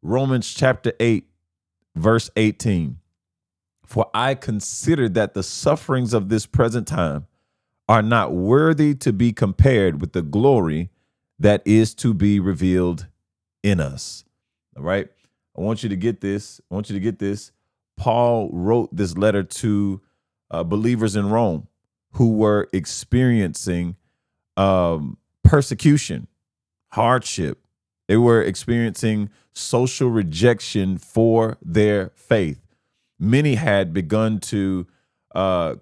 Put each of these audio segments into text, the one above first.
Romans chapter 8, verse 18. For I consider that the sufferings of this present time are not worthy to be compared with the glory that is to be revealed in us. All right. I want you to get this. Paul wrote this letter to believers in Rome who were experiencing persecution, hardship. They were experiencing social rejection for their faith. Many had begun to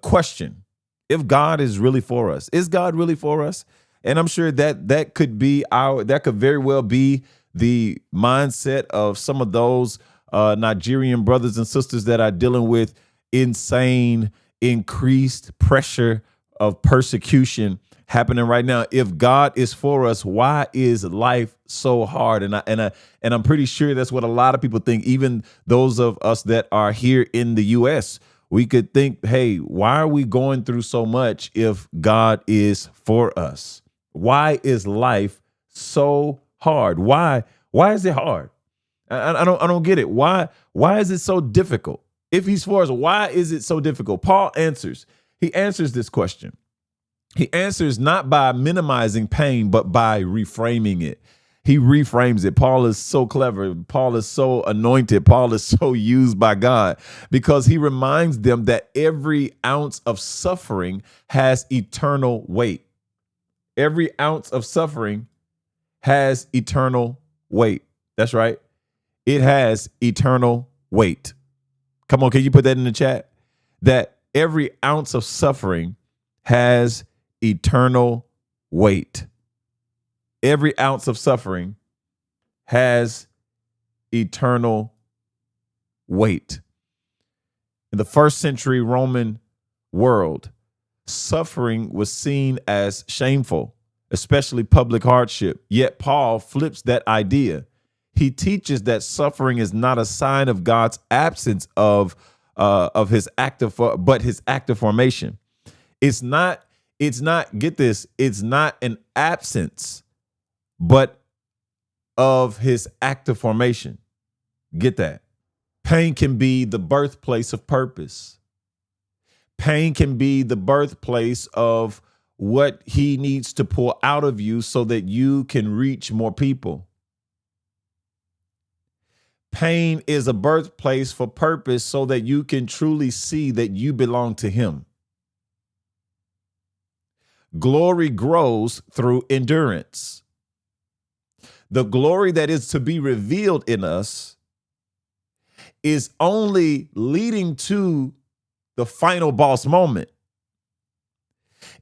question if God is really for us. Is God really for us? And I'm sure that could very well be the mindset of some of those Nigerian brothers and sisters that are dealing with insane, increased pressure of persecution happening right now. If God is for us, why is life so hard? And I'm pretty sure that's what a lot of people think. Even those of us that are here in the U.S., we could think, hey, why are we going through so much if God is for us? Why is life so hard? Why is it hard? I don't get it. Why is it so difficult? If he's for us, why is it so difficult? Paul answers. He answers this question. He answers not by minimizing pain, but by reframing it. He reframes it. Paul is so clever. Paul is so anointed. Paul is so used by God because he reminds them that every ounce of suffering has eternal weight. Every ounce of suffering has eternal weight. That's right. It has eternal weight. Come on, can you put that in the chat? That every ounce of suffering has eternal weight. Every ounce of suffering has eternal weight. In the first century Roman world, suffering was seen as shameful, especially public hardship. Yet Paul flips that idea. He teaches that suffering is not a sign of God's absence of his active formation. It's not, get this, it's not an absence, but of his active formation. Get that. Pain can be the birthplace of purpose. Pain can be the birthplace of what he needs to pull out of you so that you can reach more people. Pain is a birthplace for purpose so that you can truly see that you belong to him. Glory grows through endurance. The glory that is to be revealed in us is only leading to the final boss moment.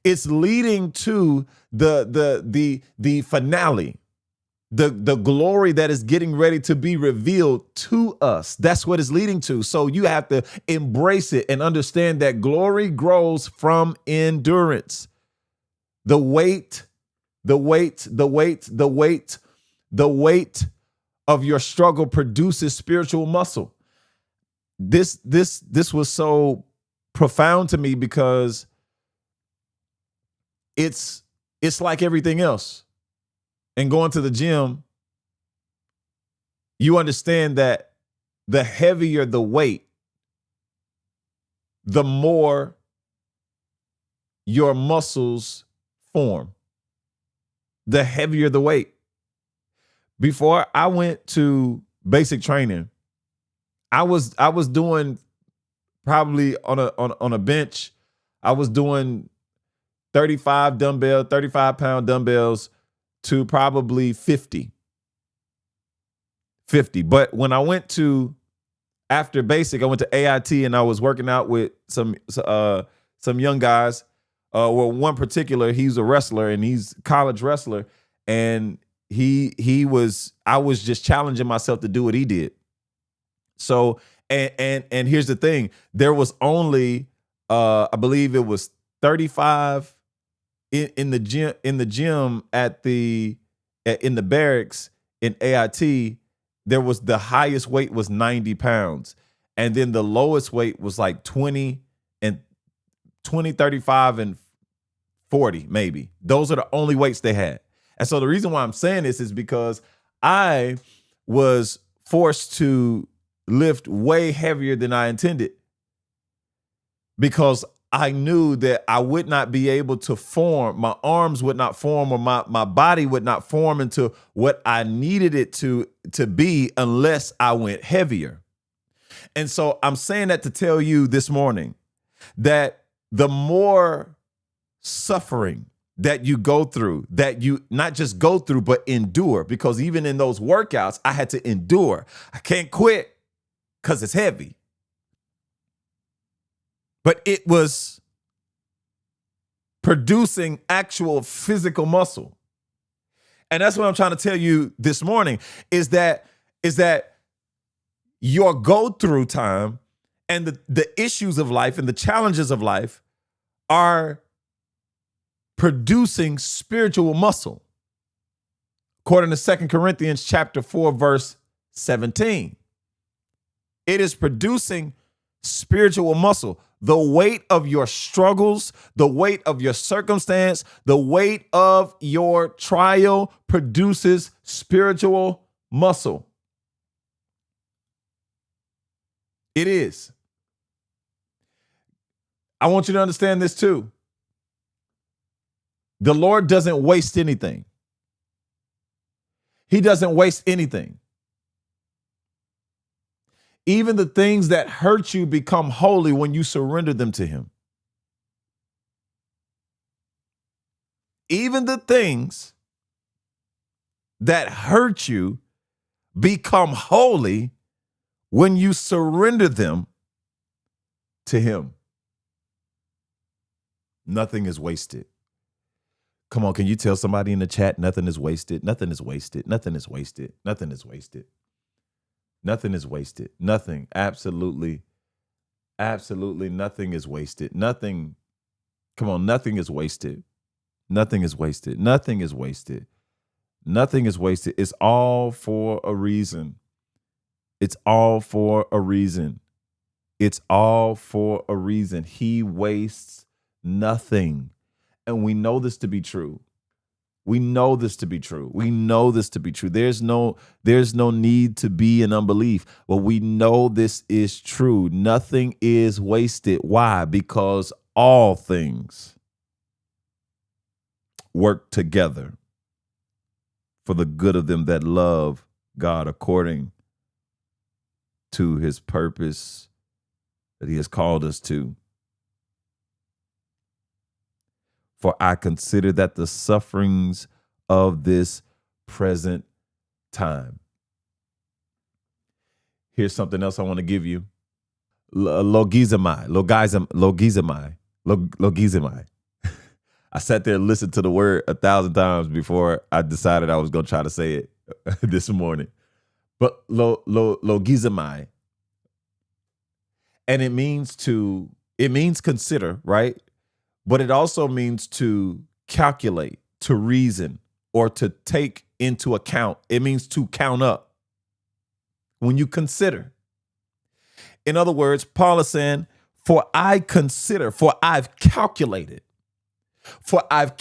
It's leading to the finale. The glory that is getting ready to be revealed to us. That's what it's leading to. So you have to embrace it and understand that glory grows from endurance. The weight of your struggle produces spiritual muscle. This was so profound to me because it's like everything else. And going to the gym, you understand that the heavier the weight, the more your muscles form. The heavier the weight. Before I went to basic training, I was doing probably on a bench, I was doing 35-pound dumbbells to probably 50. But when I went to, after basic, I went to AIT and I was working out with some young guys. Well, one particular, he's a wrestler and he's a college wrestler. And I was just challenging myself to do what he did. So, and here's the thing, there was only, I believe it was 35 in the gym in the barracks in AIT. There was, the highest weight was 90 pounds. And then the lowest weight was like 20, 35 and 40, maybe. Those are the only weights they had. And so the reason why I'm saying this is because I was forced to lift way heavier than I intended because I knew that I would not be able to form, my arms would not form, or my body would not form into what I needed it to be unless I went heavier. And so I'm saying that to tell you this morning that the more suffering that you go through, that you not just go through, but endure, because even in those workouts, I had to endure. I can't quit because it's heavy. But it was producing actual physical muscle. And that's what I'm trying to tell you this morning is that your go-through time and the issues of life and the challenges of life are producing spiritual muscle. According to 2 Corinthians chapter 4, verse 17. It is producing spiritual muscle. The weight of your struggles, the weight of your circumstance, the weight of your trial produces spiritual muscle. It is. I want you to understand this too. The Lord doesn't waste anything. He doesn't waste anything. Even the things that hurt you become holy when you surrender them to him. Even the things that hurt you become holy when you surrender them to him. Nothing is wasted. Come on, can you tell somebody in the chat, nothing is wasted, nothing is wasted, nothing is wasted, nothing is wasted. Nothing is wasted. Nothing. Absolutely. Absolutely nothing is wasted. Nothing. Come on, nothing is wasted. Nothing is wasted. Nothing is wasted. Nothing is wasted. It's all for a reason. It's all for a reason. It's all for a reason. He wastes nothing. And we know this to be true. We know this to be true. We know this to be true. There's no need to be in unbelief. But we know this is true. Nothing is wasted. Why? Because all things work together for the good of them that love God according to his purpose that he has called us to. For I consider that the sufferings of this present time. Here's something else I want to give you. Logizomai. I sat there and listened to the word 1,000 times before I decided I was going to try to say it this morning. But logizomai. And it means consider, right? But it also means to calculate, to reason, or to take into account. It means to count up when you consider. In other words, Paul is saying, for I've calculated, for I've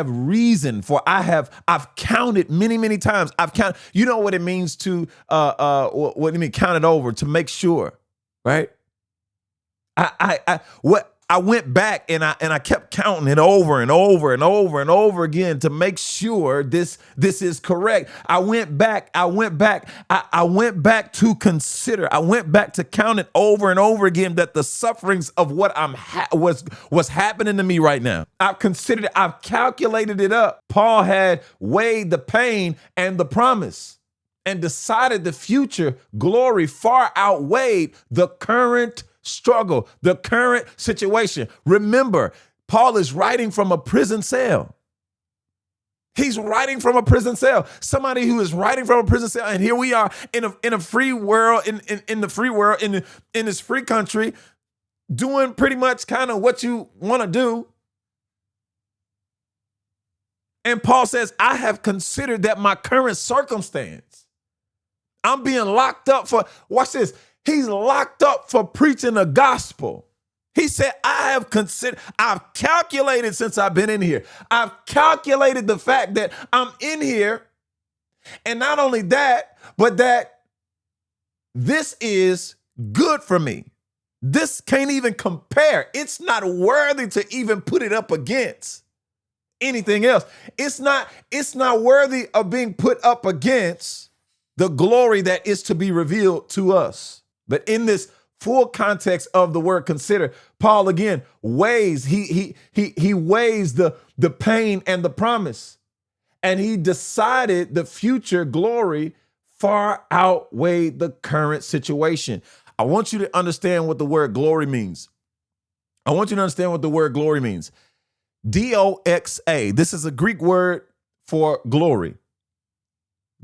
reasoned, I've counted many times. I've counted. You know what it means to what do you mean count it over, to make sure, right? I went back and I kept counting it over and over again to make sure this is correct. I went back to consider. I went back to count it over and over again that the sufferings of what was happening to me right now. I've considered it. I've calculated it up. Paul had weighed the pain and the promise and decided the future glory far outweighed the current struggle, the current situation. Remember, Paul is writing from a prison cell. He's writing from a prison cell. Somebody who is writing from a prison cell, and here we are in a free world, in the free world, in this free country, doing pretty much kind of what you want to do. And Paul says, I have considered that my current circumstance, I'm being locked up for, watch this, he's locked up for preaching the gospel. He said, I've calculated since I've been in here. I've calculated the fact that I'm in here And not only that, but that this is good for me. This can't even compare. It's not worthy to even put it up against anything else. It's not worthy of being put up against the glory that is to be revealed to us. But in this full context of the word consider, Paul again weighs, he weighs the pain and the promise. And he decided the future glory far outweighed the current situation. I want you to understand what the word glory means. I want you to understand what the word glory means. D-O-X-A. This is a Greek word for glory.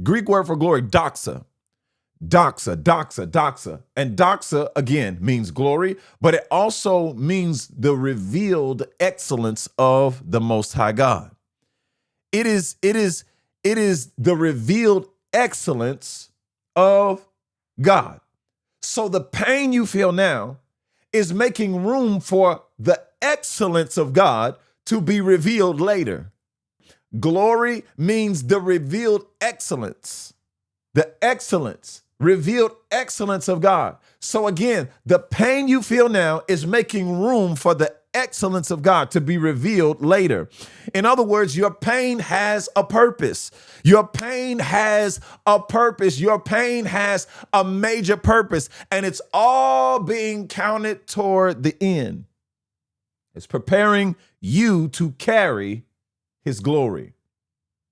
Greek word for glory, doxa. Doxa, doxa, doxa. And doxa, again, means glory, but it also means the revealed excellence of the Most High God. It is the revealed excellence of God. So the pain you feel now is making room for the excellence of God to be revealed later. Glory means the revealed excellence, revealed excellence of God. So again, the pain you feel now is making room for the excellence of God to be revealed later. In other words, your pain has a purpose. Your pain has a purpose. Your pain has a major purpose, and it's all being counted toward the end. It's preparing you to carry his glory.